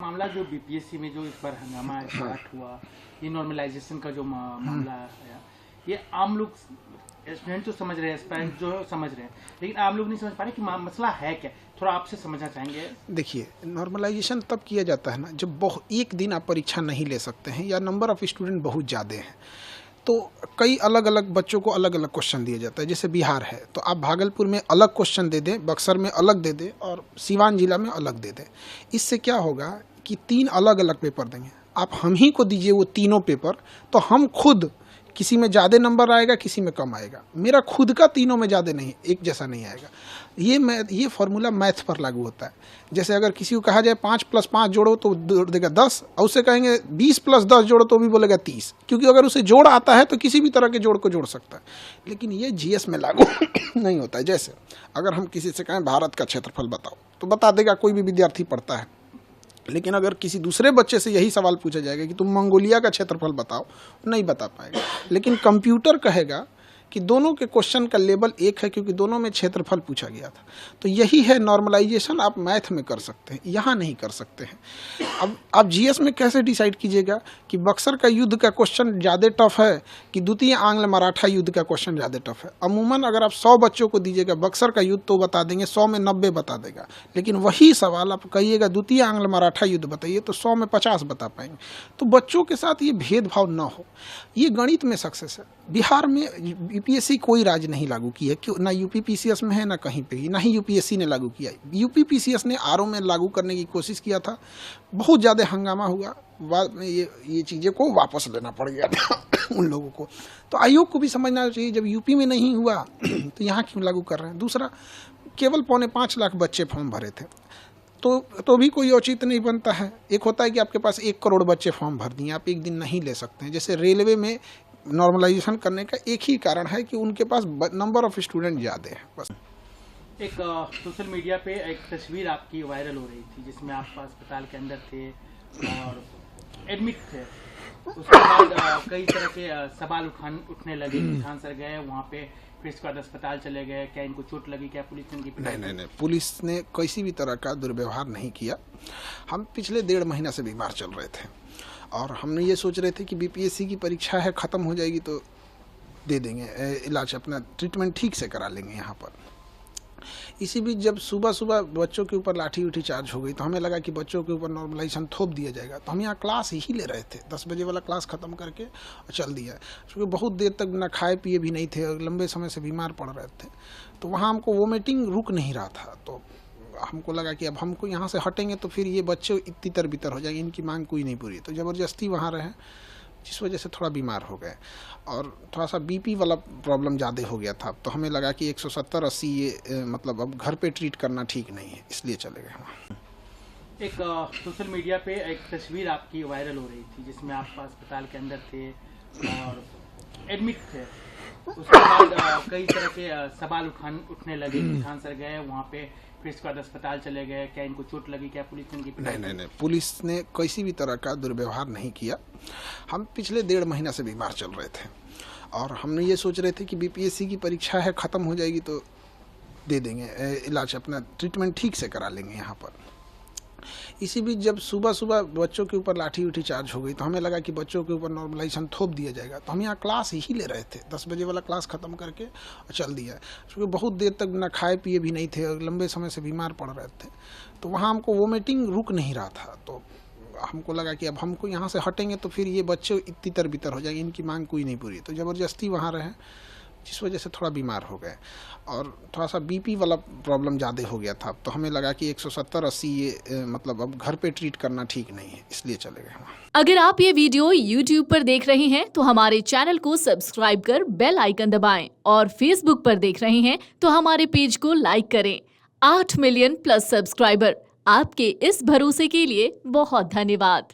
मामला जो बीपीएससी में जो इस बार हंगामा स्टार्ट हुआ, ये नॉर्मलाइजेशन का जो मामला है, ये आम लोग स्टूडेंट तो समझ रहे हैं, एस्पायरेंट जो समझ रहे हैं, लेकिन आम लोग नहीं समझ पा रहे कि मसला है क्या। थोड़ा आपसे समझना चाहेंगे। देखिए, नॉर्मलाइजेशन तब किया जाता है ना जब एक दिन आप परीक्षा नहीं ले सकते हैं या नंबर ऑफ स्टूडेंट बहुत ज़्यादा हैं, तो कई अलग अलग बच्चों को अलग अलग क्वेश्चन दिया जाता है। जैसे बिहार है तो आप भागलपुर में अलग क्वेश्चन दे दें, बक्सर में अलग दे दें और सीवान जिला में अलग दे दें। इससे क्या होगा कि 3 अलग अलग पेपर देंगे। आप हम ही को दीजिए वो तीनों पेपर, तो हम खुद किसी में ज़्यादा नंबर आएगा, किसी में कम आएगा। मेरा खुद का तीनों में ज़्यादा नहीं, एक जैसा नहीं आएगा। ये फार्मूला मैथ पर लागू होता है। जैसे अगर किसी को कहा जाए 5 + 5 जोड़ो तो देगा 10, और उसे कहेंगे 20 + 10 जोड़ो तो भी बोलेगा 30, क्योंकि अगर उसे जोड़ आता है तो किसी भी तरह के जोड़ को जोड़ सकता है। लेकिन ये जीएस में लागू नहीं होता है। जैसे अगर हम किसी से कहें भारत का क्षेत्रफल बताओ तो बता देगा, कोई भी विद्यार्थी पढ़ता है। लेकिन अगर किसी दूसरे बच्चे से यही सवाल पूछा जाएगा कि तुम मंगोलिया का क्षेत्रफल बताओ, नहीं बता पाएगा। लेकिन कंप्यूटर कहेगा कि दोनों के क्वेश्चन का लेवल एक है, क्योंकि दोनों में क्षेत्रफल पूछा गया था। तो यही है नॉर्मलाइजेशन, आप मैथ में कर सकते हैं, यहाँ नहीं कर सकते हैं। अब आप जीएस में कैसे डिसाइड कीजिएगा कि बक्सर का युद्ध का क्वेश्चन ज़्यादा टफ है कि द्वितीय आंग्ल मराठा युद्ध का क्वेश्चन ज़्यादा टफ है। अमूमन अगर आप 100 बच्चों को दीजिएगा बक्सर का युद्ध तो बता देंगे, 100 में 90 बता देगा। लेकिन वही सवाल आप कहिएगा द्वितीय आंग्ल मराठा युद्ध बताइए तो 100 में 50 बता पाएंगे। तो बच्चों के साथ ये भेदभाव न हो, ये गणित में सक्सेस है। बिहार में यूपीएससी कोई राज्य नहीं लागू की है, क्यों ना यूपी पीसीएस में है ना कहीं पे ही, ना ही यूपीएससी ने लागू किया है। यूपी पीसीएस ने आरओ में लागू करने की कोशिश किया था, बहुत ज़्यादा हंगामा हुआ, बाद में ये चीज़ें को वापस लेना पड़ गया था उन लोगों को। तो आयोग को भी समझना चाहिए, जब यूपी में नहीं हुआ तो यहाँ क्यों लागू कर रहे हैं। दूसरा, केवल 4.25 लाख बच्चे फॉर्म भरे थे, तो भी कोई औचित्य नहीं बनता है। एक होता है कि आपके पास 1 करोड़ बच्चे फॉर्म भर दिए, आप एक दिन नहीं ले सकते हैं। जैसे रेलवे में नॉर्मलाइजेशन करने का एक ही कारण है कि उनके पास नंबर ऑफ स्टूडेंट ज़्यादा है, बस। एक सोशल मीडिया पे एक तस्वीर आपकी वायरल हो रही थी, जिसमें आप अस्पताल के अंदर थे और एडमिट थे। उसके बाद कई तरह के सवाल उठने लगे। किसान सर गए वहाँ पे, फिर इसके बाद अस्पताल चले गए, क्या इनको चोट लगी, क्या पुलिस ने इनकी नहीं, पुलिस ने किसी भी तरह का दुर्व्यवहार नहीं किया। हम पिछले 1.5 महीना से बीमार चल रहे थे और हमने ये सोच रहे थे कि बीपीएससी की परीक्षा है, ख़त्म हो जाएगी तो दे देंगे इलाज, अपना ट्रीटमेंट ठीक से करा लेंगे यहाँ पर। इसी बीच जब सुबह सुबह बच्चों के ऊपर लाठी उठी चार्ज हो गई तो हमें लगा कि बच्चों के ऊपर नॉर्मलाइजेशन थोप दिया जाएगा। तो हम यहाँ क्लास ही ले रहे थे, 10 बजे वाला क्लास ख़त्म करके और चल दिया, क्योंकि बहुत देर तक बिना खाए पिए भी नहीं थे और लंबे समय से बीमार पड़ रहे थे। तो वहाँ हमको वोमिटिंग रुक नहीं रहा था, तो हमको लगा कि अब हमको यहाँ से हटेंगे तो फिर ये बच्चे तितर बितर हो जाएंगे, इनकी मांग कोई नहीं पूरी। तो ज़बरदस्ती वहाँ रहे, जिस वजह से थोड़ा बीमार हो गए और थोड़ा सा बीपी वाला प्रॉब्लम ज़्यादा हो गया था। तो हमें लगा कि 170-80 ये मतलब अब घर पे ट्रीट करना ठीक नहीं है, इसलिए चले गए वहाँ। एक सोशल मीडिया पे एक तस्वीर आपकी वायरल हो रही थी, जिसमें आप अस्पताल के अंदर थे और एडमिट थे। उसके बाद कई तरह के सवाल उठने लगे। किसान सर गए वहाँ पे, फिर इसके बाद अस्पताल चले गए, क्या इनको चोट लगी, क्या पुलिस ने इनकी नहीं, पुलिस ने किसी भी तरह का दुर्व्यवहार नहीं किया। हम पिछले 1.5 महीना से बीमार चल रहे थे और हमने ये सोच रहे थे कि बीपीएससी की परीक्षा है, ख़त्म हो जाएगी तो दे देंगे इलाज, अपना ट्रीटमेंट ठीक से करा लेंगे यहाँ पर। इसी बीच जब सुबह सुबह बच्चों के ऊपर लाठी उठी चार्ज हो गई तो हमें लगा कि बच्चों के ऊपर नॉर्मलाइजेशन थोप दिया जाएगा। तो हम यहाँ क्लास ही ले रहे थे, 10 बजे वाला क्लास ख़त्म करके और चल दिया, क्योंकि बहुत देर तक बिना खाए पिए भी नहीं थे और लंबे समय से बीमार पड़ रहे थे। तो वहाँ हमको वोमिटिंग रुक नहीं रहा था, तो हमको लगा कि अब हमको यहाँ से हटेंगे तो फिर ये बच्चे तितर बितर हो जाएंगे, इनकी मांग कोई नहीं पूरी। तो ज़बरदस्ती वहाँ रहे, जिस वजह से थोड़ा बीमार हो गए और थोड़ा सा बीपी वाला प्रॉब्लम ज़्यादा हो गया था। तो हमें लगा कि 170-80 ये मतलब अब घर पे ट्रीट करना ठीक नहीं है, इसलिए चले गए वहाँ। अगर आप ये वीडियो YouTube पर देख रहे हैं तो हमारे चैनल को सब्सक्राइब कर बेल आइकन दबाएं और Facebook पर देख रहे हैं तो हमारे पेज को लाइक करें। 8 मिलियन+ सब्सक्राइबर, आपके इस भरोसे के लिए बहुत धन्यवाद।